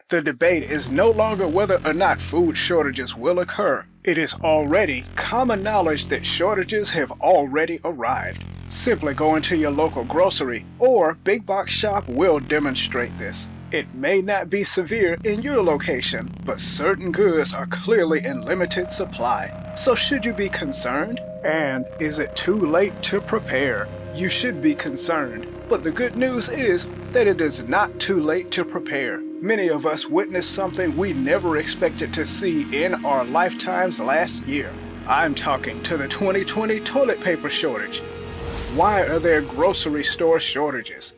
The debate is no longer whether or not food shortages will occur. It is already common knowledge that shortages have already arrived. Simply going to your local grocery or big box shop will demonstrate this. It may not be severe in your location, but certain goods are clearly in limited supply. So should you be concerned? And is it too late to prepare? You should be concerned. But the good news is that it is not too late to prepare. Many of us witnessed something we never expected to see in our lifetimes last year. I'm talking to the 2020 toilet paper shortage. Why are there grocery store shortages?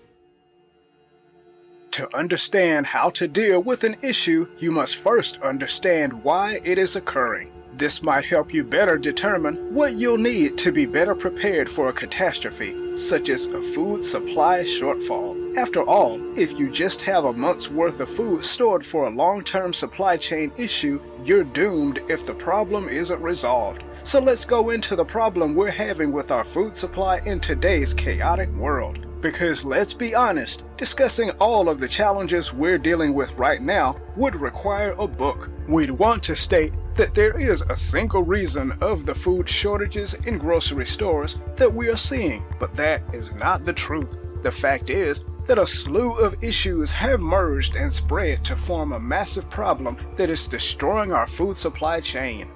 To understand how to deal with an issue, you must first understand why it is occurring. This might help you better determine what you'll need to be better prepared for a catastrophe, such as a food supply shortfall. After all, if you just have a month's worth of food stored for a long-term supply chain issue, you're doomed if the problem isn't resolved. So let's go into the problem we're having with our food supply in today's chaotic world. Because let's be honest, discussing all of the challenges we're dealing with right now would require a book. We'd want to state that there is a single reason of the food shortages in grocery stores that we are seeing, but that is not the truth. The fact is that a slew of issues have merged and spread to form a massive problem that is destroying our food supply chain.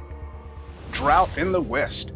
Drought in the West.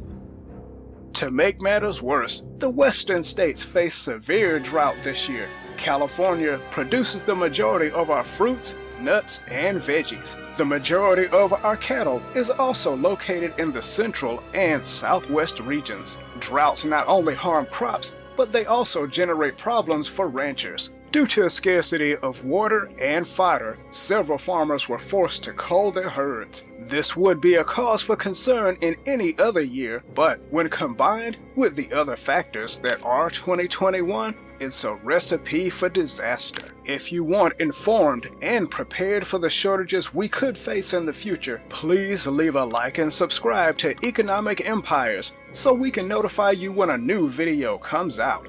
To make matters worse, the western states face severe drought this year. California produces the majority of our fruits, nuts, and veggies. The majority of our cattle is also located in the central and southwest regions. Droughts not only harm crops, but they also generate problems for ranchers. Due to a scarcity of water and fodder, several farmers were forced to cull their herds. This would be a cause for concern in any other year, but when combined with the other factors that are 2021, it's a recipe for disaster. If you want informed and prepared for the shortages we could face in the future, please leave a like and subscribe to Economic Empires so we can notify you when a new video comes out.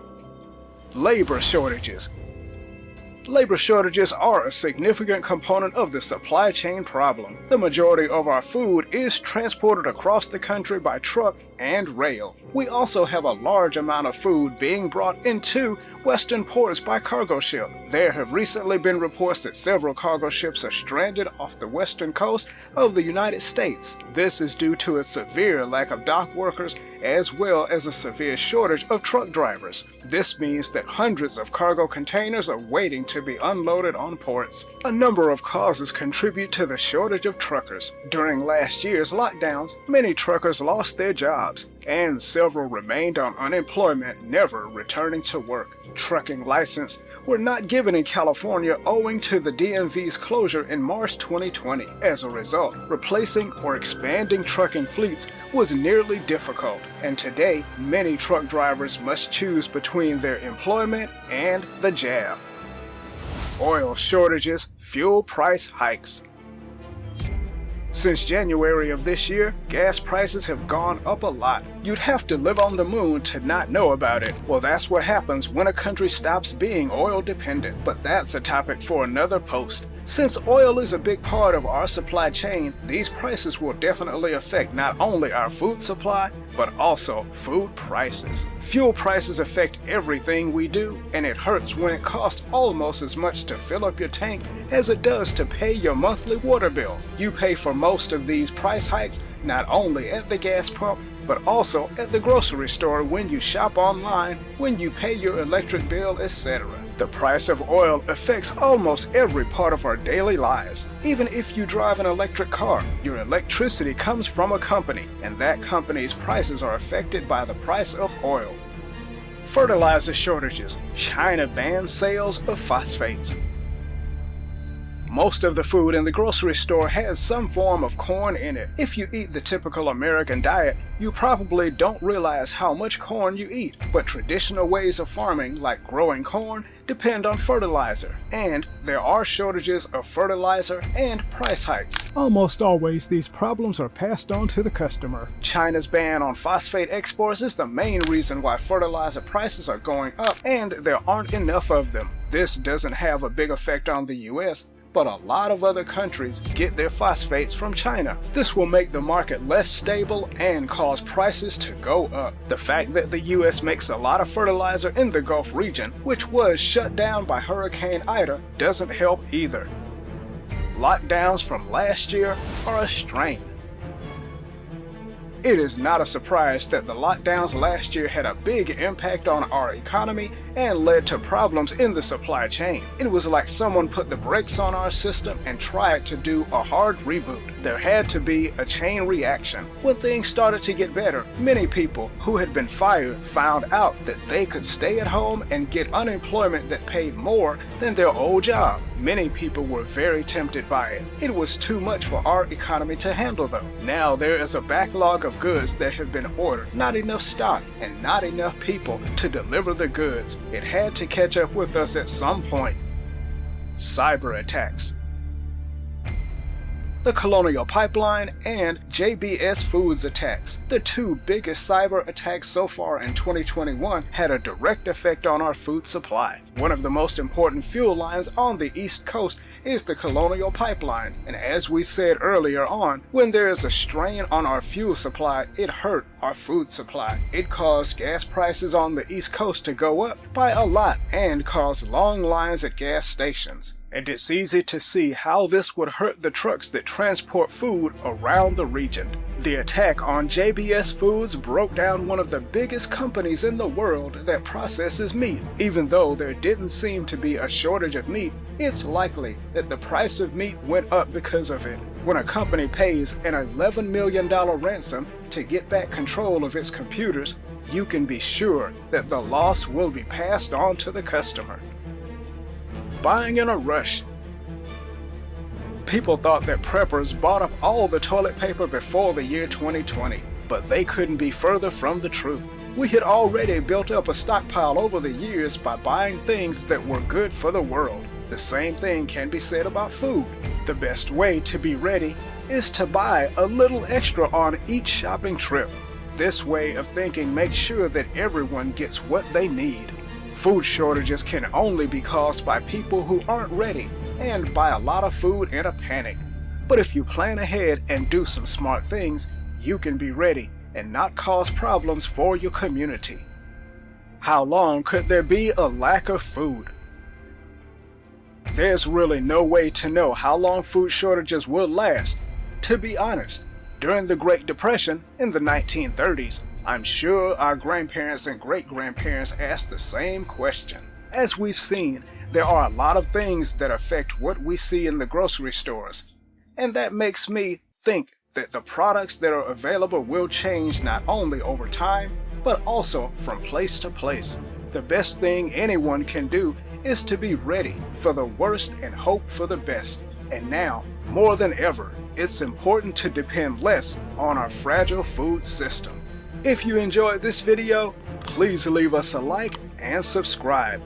Labor shortages. Labor shortages are a significant component of the supply chain problem. The majority of our food is transported across the country by truck and rail. We also have a large amount of food being brought into western ports by cargo ship. There have recently been reports that several cargo ships are stranded off the western coast of the United States. This is due to a severe lack of dock workers as well as a severe shortage of truck drivers. This means that hundreds of cargo containers are waiting to be unloaded on ports. A number of causes contribute to the shortage of truckers. During last year's lockdowns, many truckers lost their jobs, and several remained on unemployment, never returning to work. Trucking licenses were not given in California owing to the DMV's closure in March 2020. As a result, replacing or expanding trucking fleets was nearly difficult, and today many truck drivers must choose between their employment and the jab. Oil shortages, fuel price hikes. Since January of this year, gas prices have gone up a lot. You'd have to live on the moon to not know about it. Well, that's what happens when a country stops being oil dependent. But that's a topic for another post. Since oil is a big part of our supply chain, these prices will definitely affect not only our food supply, but also food prices. Fuel prices affect everything we do, and it hurts when it costs almost as much to fill up your tank as it does to pay your monthly water bill. You pay for most of these price hikes not only at the gas pump, but also at the grocery store, when you shop online, when you pay your electric bill, etc. The price of oil affects almost every part of our daily lives. Even if you drive an electric car, your electricity comes from a company, and that company's prices are affected by the price of oil. Fertilizer shortages. China bans sales of phosphates. Most of the food in the grocery store has some form of corn in it. If you eat the typical American diet, you probably don't realize how much corn you eat, but traditional ways of farming, like growing corn, depend on fertilizer, and there are shortages of fertilizer and price hikes. Almost always these problems are passed on to the customer. China's ban on phosphate exports is the main reason why fertilizer prices are going up, and there aren't enough of them. This doesn't have a big effect on the US, but a lot of other countries get their phosphates from China. This will make the market less stable and cause prices to go up. The fact that the US makes a lot of fertilizer in the Gulf region, which was shut down by Hurricane Ida, doesn't help either. Lockdowns from last year are a strain. It is not a surprise that the lockdowns last year had a big impact on our economy and led to problems in the supply chain. It was like someone put the brakes on our system and tried to do a hard reboot. There had to be a chain reaction. When things started to get better, many people who had been fired found out that they could stay at home and get unemployment that paid more than their old job. Many people were very tempted by it. It was too much for our economy to handle though. Now there is a backlog of goods that have been ordered, not enough stock, and not enough people to deliver the goods. It had to catch up with us at some point. Cyber attacks. The Colonial Pipeline and JBS Foods attacks. The two biggest cyber attacks so far in 2021 had a direct effect on our food supply. One of the most important fuel lines on the East Coast is the Colonial Pipeline, and as we said earlier on, when there is a strain on our fuel supply, it hurt our food supply. It caused gas prices on the East Coast to go up by a lot and caused long lines at gas stations. And it's easy to see how this would hurt the trucks that transport food around the region. The attack on JBS Foods broke down one of the biggest companies in the world that processes meat. Even though there didn't seem to be a shortage of meat, it's likely that the price of meat went up because of it. When a company pays an $11 million ransom to get back control of its computers, you can be sure that the loss will be passed on to the customer. Buying in a rush. People thought that preppers bought up all the toilet paper before the year 2020, but they couldn't be further from the truth. We had already built up a stockpile over the years by buying things that were good for the world. The same thing can be said about food. The best way to be ready is to buy a little extra on each shopping trip. This way of thinking makes sure that everyone gets what they need. Food shortages can only be caused by people who aren't ready and buy a lot of food in a panic. But if you plan ahead and do some smart things, you can be ready and not cause problems for your community. How long could there be a lack of food? There's really no way to know how long food shortages will last. To be honest, during the Great Depression in the 1930s, I'm sure our grandparents and great-grandparents asked the same question. As we've seen, there are a lot of things that affect what we see in the grocery stores, and that makes me think that the products that are available will change not only over time, but also from place to place. The best thing anyone can do is to be ready for the worst and hope for the best. And now, more than ever, it's important to depend less on our fragile food system. If you enjoyed this video, please leave us a like and subscribe.